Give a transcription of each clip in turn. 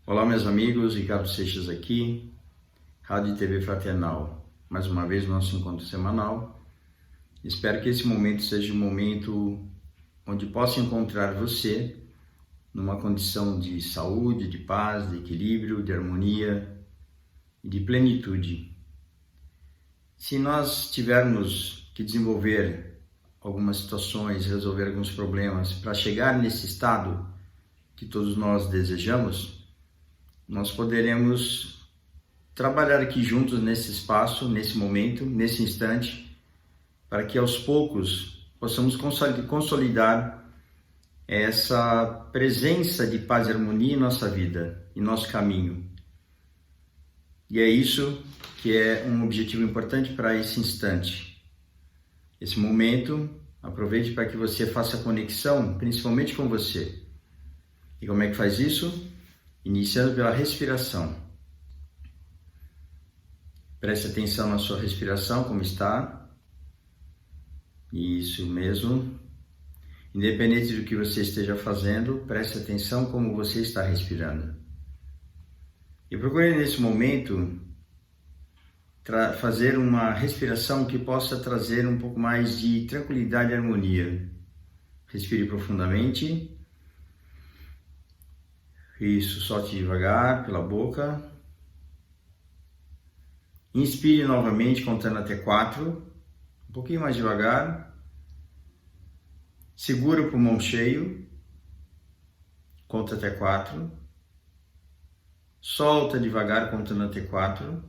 Olá, meus amigos, Ricardo Seixas aqui, Rádio e TV Fraternal. Mais uma vez, nosso encontro semanal. Espero que esse momento seja um momento onde possa encontrar você numa condição de saúde, de paz, de equilíbrio, de harmonia e de plenitude. Se nós tivermos que desenvolver algumas situações, resolver alguns problemas para chegar nesse estado que todos nós desejamos, nós poderemos trabalhar aqui juntos nesse espaço, nesse momento, nesse instante, para que aos poucos possamos consolidar essa presença de paz e harmonia em nossa vida, em nosso caminho. E é isso que é um objetivo importante para esse instante. Esse momento, aproveite para que você faça conexão, principalmente com você. E como é que faz isso? Iniciando pela respiração. Preste atenção na sua respiração, como está. Isso mesmo. Independente do que você esteja fazendo, preste atenção como você está respirando. E procure nesse momento fazer uma respiração que possa trazer um pouco mais de tranquilidade e harmonia. Respire profundamente. Isso, solte devagar pela boca. Inspire novamente, contando até 4. Um pouquinho mais devagar. Segura o pulmão cheio. Conta até 4. Solta devagar, contando até 4.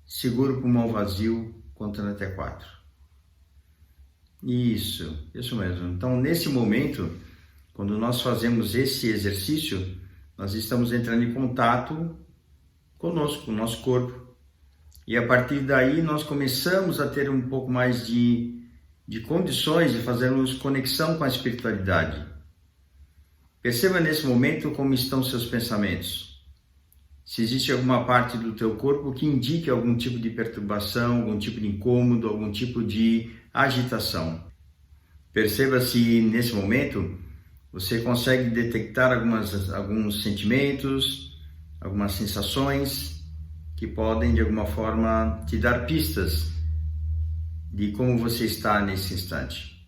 Segura o pulmão vazio, contando até 4. Isso mesmo. Então, nesse momento, quando nós fazemos esse exercício, nós estamos entrando em contato conosco, com o nosso corpo. E a partir daí nós começamos a ter um pouco mais de condições de fazermos conexão com a espiritualidade. Perceba nesse momento como estão seus pensamentos. Se existe alguma parte do teu corpo que indique algum tipo de perturbação, algum tipo de incômodo, algum tipo de agitação. Perceba se nesse momento você consegue detectar alguns sentimentos, algumas sensações que podem, de alguma forma, te dar pistas de como você está nesse instante.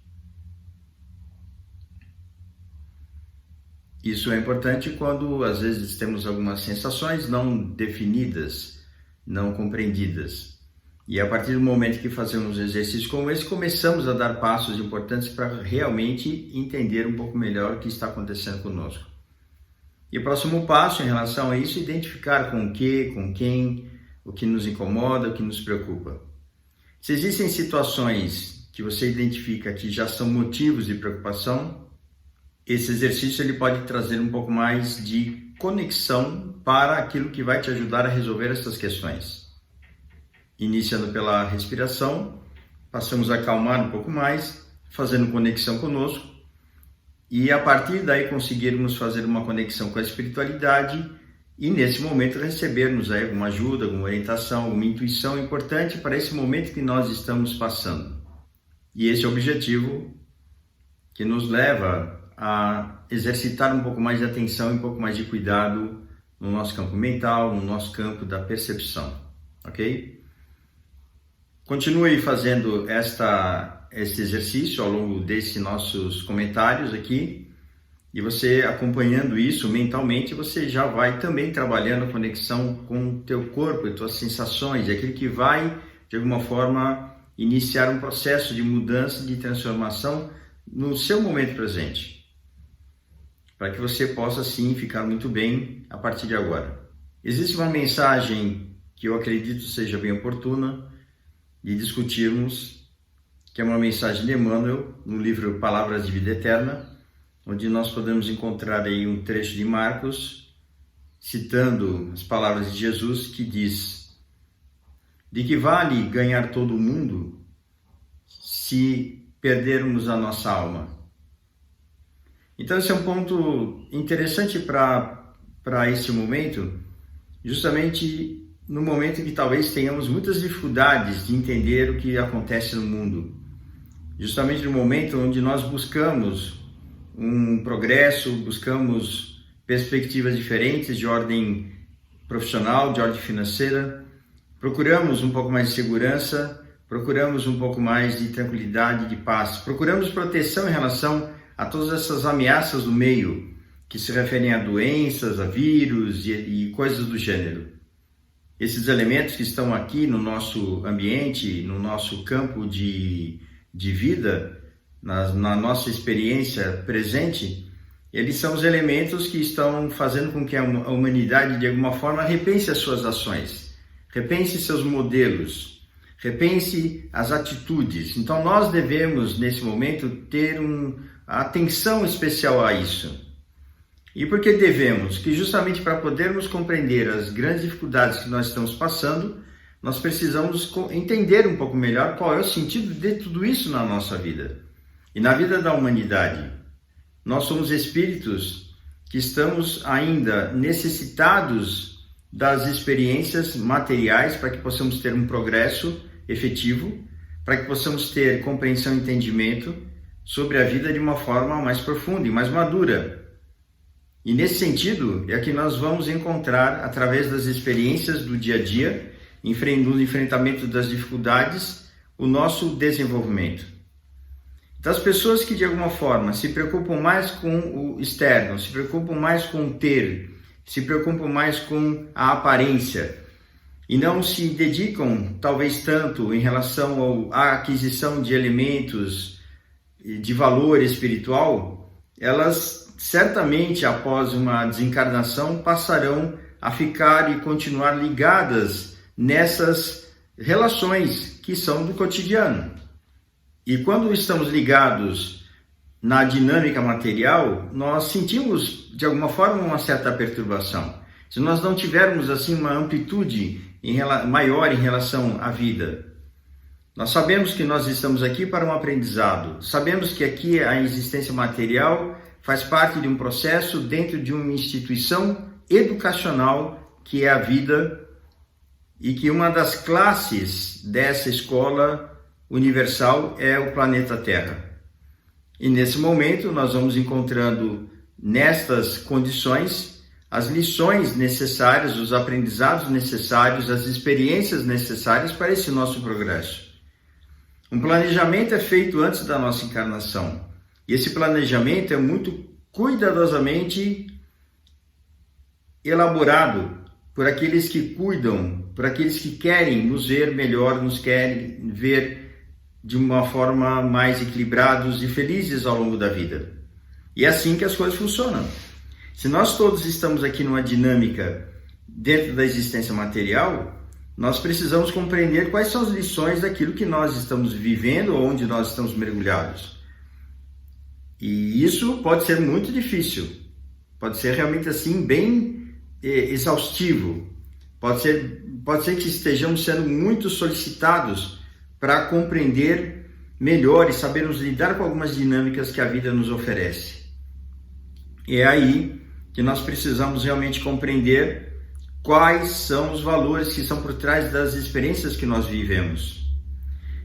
Isso é importante quando, às vezes, temos algumas sensações não definidas, não compreendidas. E a partir do momento que fazemos um exercício como esse, começamos a dar passos importantes para realmente entender um pouco melhor o que está acontecendo conosco. E o próximo passo em relação a isso é identificar com o que, com quem, o que nos incomoda, o que nos preocupa. Se existem situações que você identifica que já são motivos de preocupação, esse exercício ele pode trazer um pouco mais de conexão para aquilo que vai te ajudar a resolver essas questões. Iniciando pela respiração, passamos a acalmar um pouco mais, fazendo conexão conosco, e a partir daí conseguirmos fazer uma conexão com a espiritualidade e nesse momento recebermos aí alguma ajuda, alguma orientação, alguma intuição importante para esse momento que nós estamos passando. E esse é o objetivo que nos leva a exercitar um pouco mais de atenção e um pouco mais de cuidado no nosso campo mental, no nosso campo da percepção, ok? Continue fazendo esse exercício ao longo desses nossos comentários aqui, e você acompanhando isso mentalmente, você já vai também trabalhando a conexão com o teu corpo e tuas sensações, aquilo que vai, de alguma forma, iniciar um processo de mudança, de transformação no seu momento presente, para que você possa, sim, ficar muito bem a partir de agora. Existe uma mensagem que eu acredito seja bem oportuna de discutirmos, que é uma mensagem de Emmanuel, no livro Palavras de Vida Eterna, onde nós podemos encontrar aí um trecho de Marcos, citando as palavras de Jesus, que diz: de que vale ganhar todo o mundo se perdermos a nossa alma? Então esse é um ponto interessante para esse momento, justamente no momento em que talvez tenhamos muitas dificuldades de entender o que acontece no mundo. Justamente no momento onde nós buscamos um progresso, buscamos perspectivas diferentes de ordem profissional, de ordem financeira. Procuramos um pouco mais de segurança, procuramos um pouco mais de tranquilidade, de paz. Procuramos proteção em relação a todas essas ameaças do meio, que se referem a doenças, a vírus e coisas do gênero. Esses elementos que estão aqui no nosso ambiente, no nosso campo de vida, na nossa experiência presente, eles são os elementos que estão fazendo com que a humanidade, de alguma forma, repense as suas ações, repense seus modelos, repense as atitudes. Então, nós devemos, nesse momento, ter atenção especial a isso. E por que devemos? Que justamente para podermos compreender as grandes dificuldades que nós estamos passando, nós precisamos entender um pouco melhor qual é o sentido de tudo isso na nossa vida e na vida da humanidade. Nós somos espíritos que estamos ainda necessitados das experiências materiais para que possamos ter um progresso efetivo, para que possamos ter compreensão e entendimento sobre a vida de uma forma mais profunda e mais madura. E nesse sentido é que nós vamos encontrar, através das experiências do dia a dia, no enfrentamento das dificuldades, o nosso desenvolvimento. Então, as pessoas que de alguma forma se preocupam mais com o externo, se preocupam mais com o ter, se preocupam mais com a aparência e não se dedicam talvez tanto em relação à aquisição de elementos de valor espiritual, elas certamente após uma desencarnação passarão a ficar e continuar ligadas nessas relações que são do cotidiano. E quando estamos ligados na dinâmica material, nós sentimos de alguma forma uma certa perturbação. Se nós não tivermos assim uma amplitude maior em relação à vida. Nós sabemos que nós estamos aqui para um aprendizado. Sabemos que aqui a existência material faz parte de um processo dentro de uma instituição educacional que é a vida e que uma das classes dessa escola universal é o planeta Terra. E nesse momento nós vamos encontrando nestas condições as lições necessárias, os aprendizados necessários, as experiências necessárias para esse nosso progresso. Um planejamento é feito antes da nossa encarnação. E esse planejamento é muito cuidadosamente elaborado por aqueles que cuidam, por aqueles que querem nos ver melhor, nos querem ver de uma forma mais equilibrados e felizes ao longo da vida. E é assim que as coisas funcionam. Se nós todos estamos aqui numa dinâmica dentro da existência material, nós precisamos compreender quais são as lições daquilo que nós estamos vivendo ou onde nós estamos mergulhados. E isso pode ser muito difícil, pode ser realmente assim bem exaustivo, pode ser que estejamos sendo muito solicitados para compreender melhor e sabermos lidar com algumas dinâmicas que a vida nos oferece. E é aí que nós precisamos realmente compreender quais são os valores que são por trás das experiências que nós vivemos.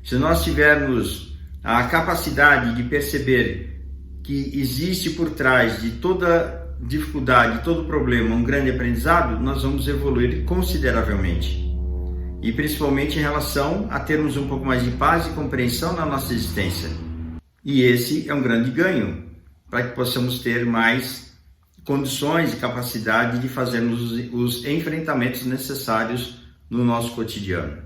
Se nós tivermos a capacidade de perceber que existe por trás de toda dificuldade, todo problema, um grande aprendizado, nós vamos evoluir consideravelmente. E principalmente em relação a termos um pouco mais de paz e compreensão na nossa existência. E esse é um grande ganho, para que possamos ter mais condições e capacidade de fazermos os enfrentamentos necessários no nosso cotidiano.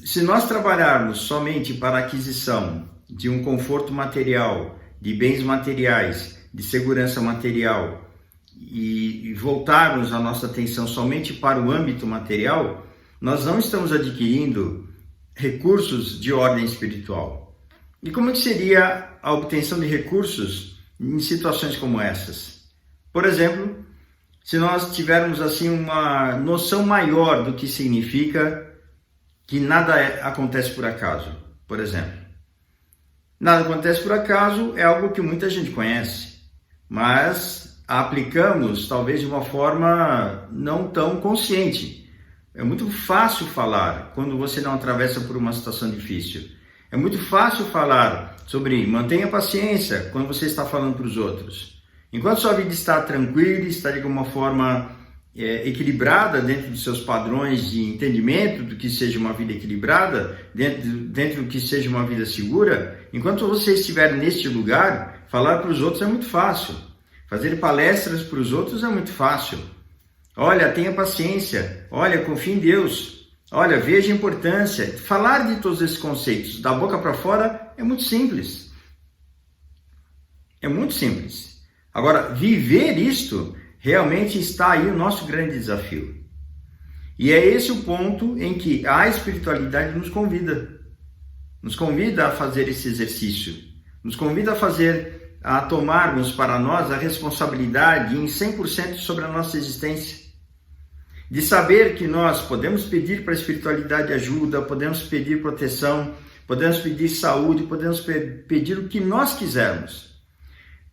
Se nós trabalharmos somente para a aquisição de um conforto material, de bens materiais, de segurança material e voltarmos a nossa atenção somente para o âmbito material, nós não estamos adquirindo recursos de ordem espiritual. E como que seria a obtenção de recursos em situações como essas? Por exemplo, se nós tivermos assim uma noção maior do que significa que nada acontece por acaso, por exemplo. Nada acontece por acaso é algo que muita gente conhece, mas aplicamos talvez de uma forma não tão consciente. É muito fácil falar quando você não atravessa por uma situação difícil. É muito fácil falar sobre mantenha paciência quando você está falando para os outros. Enquanto sua vida está tranquila, está de alguma forma equilibrada dentro dos seus padrões de entendimento do que seja uma vida equilibrada, dentro do que seja uma vida segura, enquanto você estiver neste lugar, falar para os outros é muito fácil. Fazer palestras para os outros é muito fácil. Olha, tenha paciência. Olha, confie em Deus. Olha, veja a importância. Falar de todos esses conceitos da boca para fora é muito simples. É muito simples. Agora, viver isto realmente está aí o nosso grande desafio. E é esse o ponto em que a espiritualidade nos convida. Nos convida a fazer esse exercício. Nos convida a tomarmos para nós a responsabilidade em 100% sobre a nossa existência. De saber que nós podemos pedir para a espiritualidade ajuda, podemos pedir proteção, podemos pedir saúde, podemos pedir o que nós quisermos.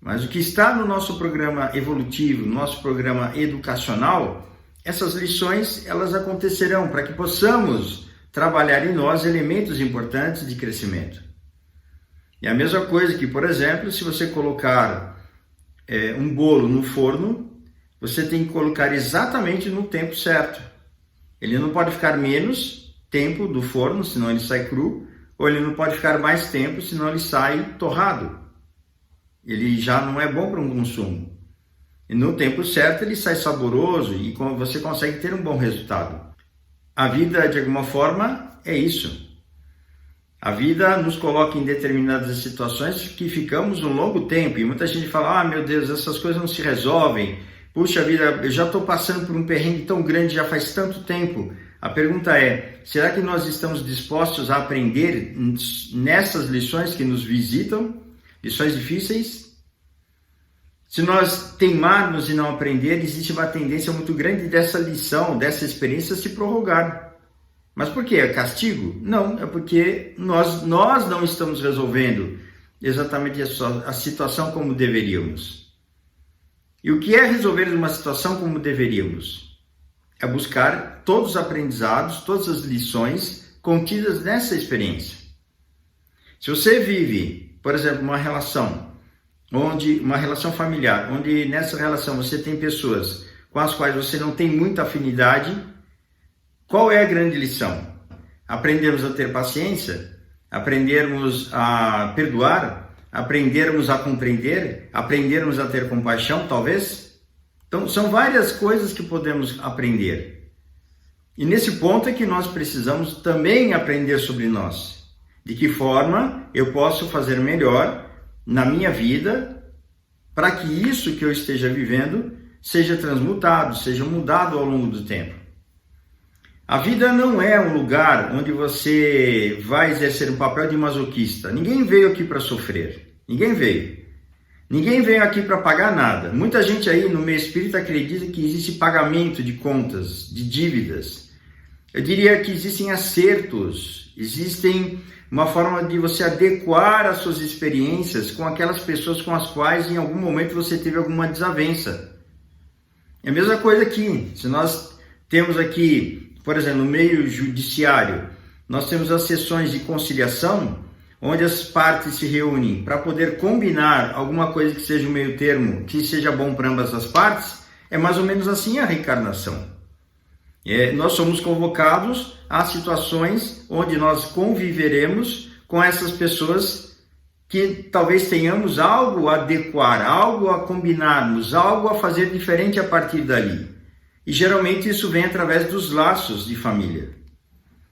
Mas o que está no nosso programa evolutivo, no nosso programa educacional, essas lições elas acontecerão para que possamos trabalhar em nós elementos importantes de crescimento. É a mesma coisa que, por exemplo, se você colocar um bolo no forno, você tem que colocar exatamente no tempo certo. Ele não pode ficar menos tempo do forno, senão ele sai cru, ou ele não pode ficar mais tempo, senão ele sai torrado. Ele já não é bom para um consumo. E no tempo certo ele sai saboroso e você consegue ter um bom resultado. A vida, de alguma forma, é isso. A vida nos coloca em determinadas situações que ficamos um longo tempo. E muita gente fala, meu Deus, essas coisas não se resolvem. Puxa vida, eu já estou passando por um perrengue tão grande já faz tanto tempo. A pergunta é, será que nós estamos dispostos a aprender nessas lições que nos visitam? Lições difíceis? Se nós teimarmos e não aprender, existe uma tendência muito grande dessa lição, dessa experiência se prorrogar. Mas por quê? É castigo? Não, é porque nós não estamos resolvendo exatamente a situação como deveríamos. E o que é resolver uma situação como deveríamos? É buscar todos os aprendizados, todas as lições contidas nessa experiência. Se você vive, por exemplo, uma relação familiar, onde nessa relação você tem pessoas com as quais você não tem muita afinidade, qual é a grande lição? Aprendermos a ter paciência, aprendermos a perdoar, aprendermos a compreender, aprendermos a ter compaixão, talvez? Então, são várias coisas que podemos aprender. E nesse ponto é que nós precisamos também aprender sobre nós. De que forma eu posso fazer melhor na minha vida para que isso que eu esteja vivendo seja transmutado, seja mudado ao longo do tempo. A vida não é um lugar onde você vai exercer um papel de masoquista. Ninguém veio aqui para sofrer. Ninguém veio. Ninguém veio aqui para pagar nada. Muita gente aí no meio espírita acredita que existe pagamento de contas, de dívidas. Eu diria que existem acertos, existem uma forma de você adequar as suas experiências com aquelas pessoas com as quais em algum momento você teve alguma desavença. É a mesma coisa aqui. Se nós temos aqui, por exemplo, no meio judiciário, nós temos as sessões de conciliação, onde as partes se reúnem para poder combinar alguma coisa que seja um meio termo, que seja bom para ambas as partes, é mais ou menos assim a reencarnação. Nós somos convocados a situações onde nós conviveremos com essas pessoas que talvez tenhamos algo a adequar, algo a combinarmos, algo a fazer diferente a partir dali. E geralmente isso vem através dos laços de família,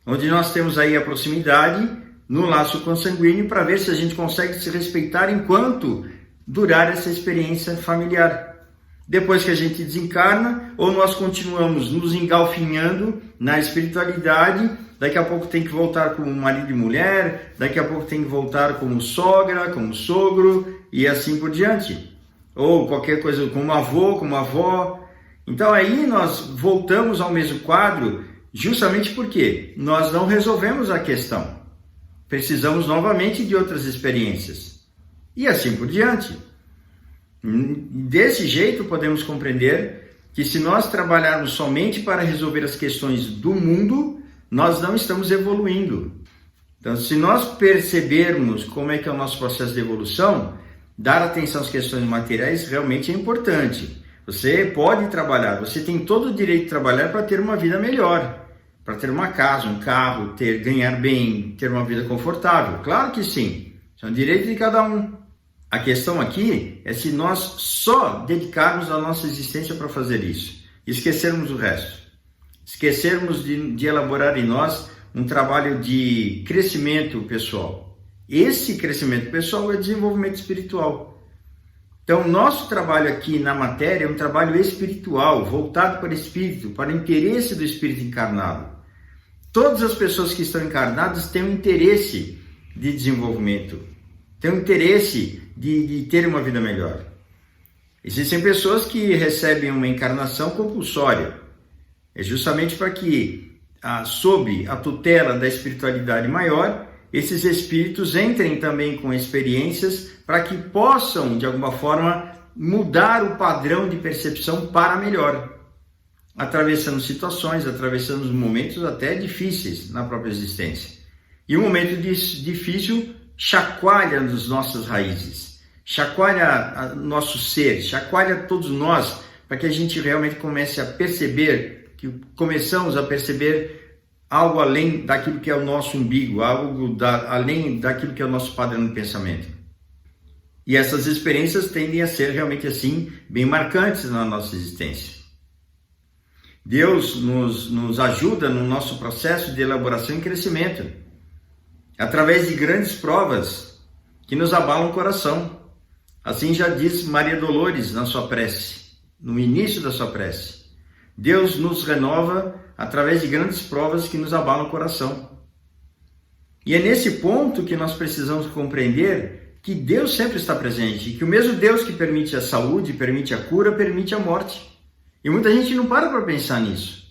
onde nós temos aí a proximidade no laço consanguíneo para ver se a gente consegue se respeitar enquanto durar essa experiência familiar. Depois que a gente desencarna, ou nós continuamos nos engalfinhando na espiritualidade, daqui a pouco tem que voltar como marido e mulher, daqui a pouco tem que voltar como sogra, como sogro, e assim por diante. Ou qualquer coisa como avô, como avó. Então aí nós voltamos ao mesmo quadro, justamente porque nós não resolvemos a questão. Precisamos novamente de outras experiências. E assim por diante. Desse jeito podemos compreender que se nós trabalharmos somente para resolver as questões do mundo, nós não estamos evoluindo. Então, se nós percebermos como é que é o nosso processo de evolução, dar atenção às questões materiais realmente é importante. Você pode trabalhar, você tem todo o direito de trabalhar para ter uma vida melhor, para ter uma casa, um carro, ganhar bem, ter uma vida confortável. Claro que sim, isso é um direito de cada um. A questão aqui é se nós só dedicarmos a nossa existência para fazer isso, esquecermos o resto, esquecermos de elaborar em nós um trabalho de crescimento pessoal. Esse crescimento pessoal é desenvolvimento espiritual. Então, nosso trabalho aqui na matéria é um trabalho espiritual, voltado para o espírito, para o interesse do espírito encarnado. Todas as pessoas que estão encarnadas têm um interesse de desenvolvimento, têm um interesse de ter uma vida melhor. Existem pessoas que recebem uma encarnação compulsória. É justamente para que, sob a tutela da espiritualidade maior, esses espíritos entrem também com experiências para que possam, de alguma forma, mudar o padrão de percepção para melhor, atravessando situações, atravessando momentos até difíceis na própria existência. E um momento difícil chacoalha as nossas raízes, chacoalha nosso ser, chacoalha todos nós, para que a gente realmente comece a perceber, que começamos a perceber algo além daquilo que é o nosso umbigo, além daquilo que é o nosso padrão de pensamento. E essas experiências tendem a ser realmente assim, bem marcantes na nossa existência. Deus nos ajuda no nosso processo de elaboração e crescimento, através de grandes provas que nos abalam o coração. Assim já diz Maria Dolores na sua prece, no início da sua prece. Deus nos renova através de grandes provas que nos abalam o coração. E é nesse ponto que nós precisamos compreender que Deus sempre está presente, e que o mesmo Deus que permite a saúde, permite a cura, permite a morte. E muita gente não para pensar nisso.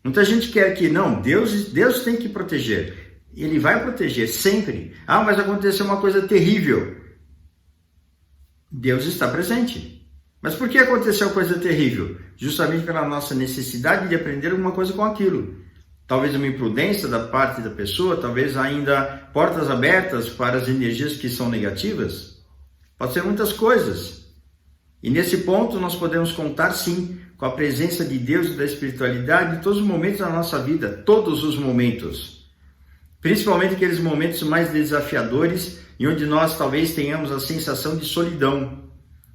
Muita gente quer que, não, Deus tem que proteger. Ele vai proteger sempre. Mas aconteceu uma coisa terrível. Deus está presente. Mas por que aconteceu coisa terrível? Justamente pela nossa necessidade de aprender alguma coisa com aquilo. Talvez uma imprudência da parte da pessoa, talvez ainda portas abertas para as energias que são negativas. Pode ser muitas coisas. E nesse ponto nós podemos contar sim com a presença de Deus e da espiritualidade em todos os momentos da nossa vida, todos os momentos. Principalmente aqueles momentos mais desafiadores e onde nós talvez tenhamos a sensação de solidão,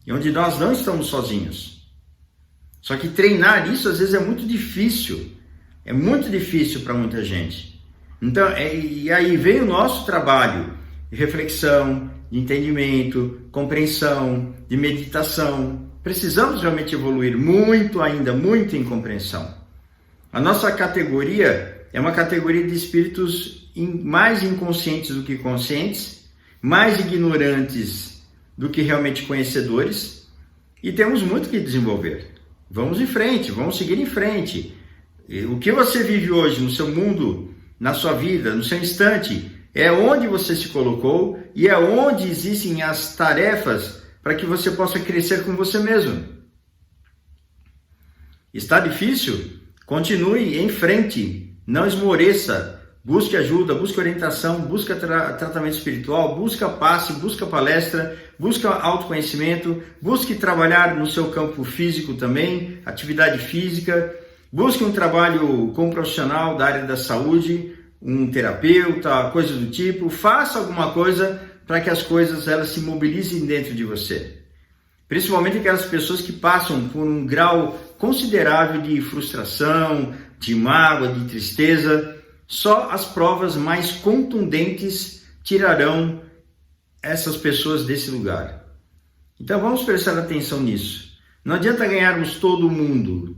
e onde nós não estamos sozinhos. Só que treinar isso às vezes é muito difícil para muita gente. Então, e aí vem o nosso trabalho de reflexão, de entendimento, compreensão, de meditação. Precisamos realmente evoluir muito ainda, muito em compreensão. A nossa categoria é uma categoria de espíritos mais inconscientes do que conscientes, mais ignorantes do que realmente conhecedores, e temos muito que desenvolver. Vamos em frente, vamos seguir em frente. O que você vive hoje no seu mundo, na sua vida, no seu instante, é onde você se colocou e é onde existem as tarefas para que você possa crescer com você mesmo. Está difícil? Continue em frente, não esmoreça, busque ajuda, busque orientação, busque tratamento espiritual, busque passe, busque palestra, busque autoconhecimento, busque trabalhar no seu campo físico também, atividade física, busque um trabalho com um profissional da área da saúde, um terapeuta, coisa do tipo, faça alguma coisa para que as coisas elas se mobilizem dentro de você. Principalmente aquelas pessoas que passam por um grau considerável de frustração, de mágoa, de tristeza. Só as provas mais contundentes tirarão essas pessoas desse lugar. Então vamos prestar atenção nisso. Não adianta ganharmos todo mundo,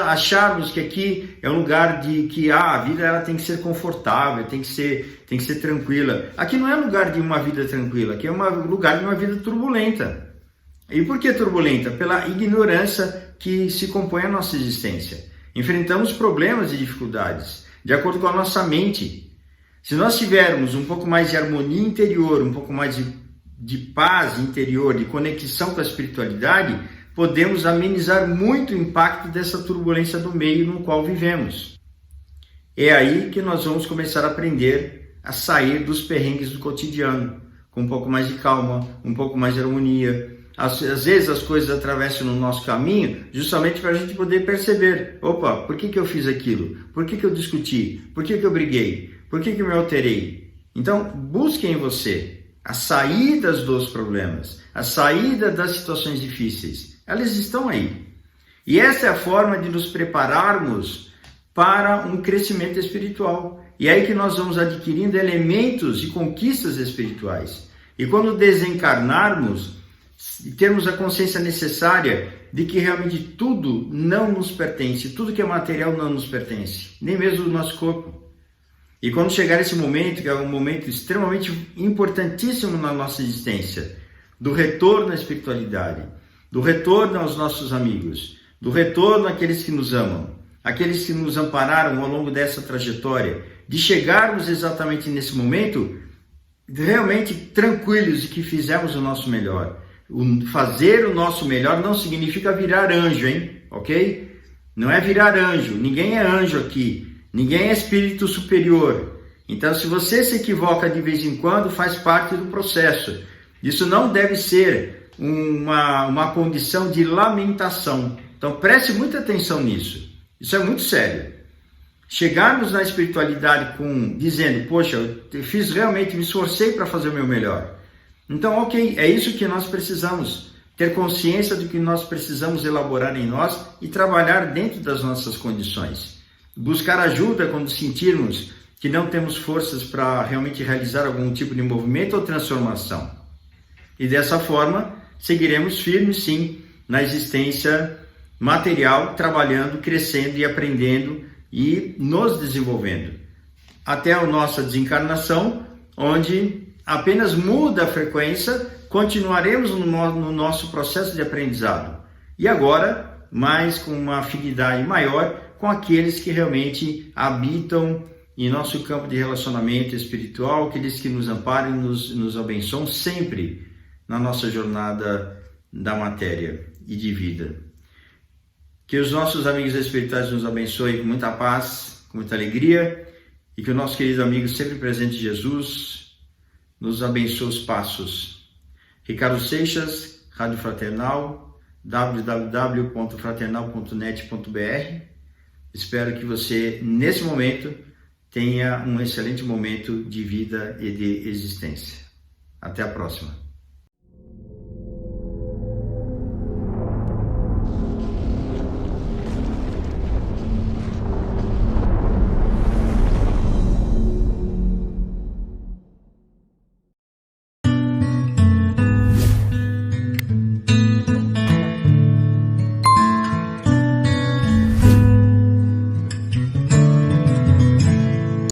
acharmos que aqui é um lugar de que a vida ela tem que ser confortável, tem que ser tranquila. Aqui não é lugar de uma vida tranquila, aqui é lugar de uma vida turbulenta. E por que turbulenta? Pela ignorância que se compõe a nossa existência. Enfrentamos problemas e dificuldades de acordo com a nossa mente. Se nós tivermos um pouco mais de harmonia interior, um pouco mais de paz interior, de conexão com a espiritualidade, podemos amenizar muito o impacto dessa turbulência do meio no qual vivemos. É aí que nós vamos começar a aprender a sair dos perrengues do cotidiano, com um pouco mais de calma, um pouco mais de harmonia. Às vezes as coisas atravessam no nosso caminho justamente para a gente poder perceber, opa, por que eu fiz aquilo? Por que eu discuti? Por que eu briguei? Por que eu me alterei? Então, busque em você as saídas dos problemas, a saída das situações difíceis. Elas estão aí. E essa é a forma de nos prepararmos para um crescimento espiritual. E é aí que nós vamos adquirindo elementos e conquistas espirituais. E quando desencarnarmos, termos a consciência necessária de que realmente tudo não nos pertence, tudo que é material não nos pertence, nem mesmo o nosso corpo. E quando chegar esse momento, que é um momento extremamente importantíssimo na nossa existência, do retorno à espiritualidade, do retorno aos nossos amigos, do retorno àqueles que nos amam, aqueles que nos ampararam ao longo dessa trajetória, de chegarmos exatamente nesse momento realmente tranquilos de que fizemos o nosso melhor. Fazer o nosso melhor não significa virar anjo, hein? Ok? Não é virar anjo. Ninguém é anjo aqui. Ninguém é espírito superior. Então, se você se equivoca de vez em quando, faz parte do processo. Isso não deve ser uma condição de lamentação. Então, preste muita atenção nisso. Isso é muito sério. Chegarmos na espiritualidade dizendo, poxa, eu fiz realmente, me esforcei para fazer o meu melhor. Então, ok, é isso que nós precisamos, ter consciência do que nós precisamos elaborar em nós e trabalhar dentro das nossas condições. Buscar ajuda quando sentirmos que não temos forças para realmente realizar algum tipo de movimento ou transformação. E dessa forma, seguiremos firmes, sim, na existência material, trabalhando, crescendo e aprendendo e nos desenvolvendo. Até a nossa desencarnação, onde apenas muda a frequência, continuaremos no nosso processo de aprendizado. E agora, mais com uma afinidade maior com aqueles que realmente habitam em nosso campo de relacionamento espiritual, aqueles que nos amparam e nos abençoam sempre na nossa jornada da matéria e de vida. Que os nossos amigos espirituais nos abençoem com muita paz, com muita alegria, e que o nosso querido amigo sempre presente Jesus nos abençoe os passos. Ricardo Seixas, Rádio Fraternal, www.fraternal.net.br. Espero que você, nesse momento, tenha um excelente momento de vida e de existência. Até a próxima.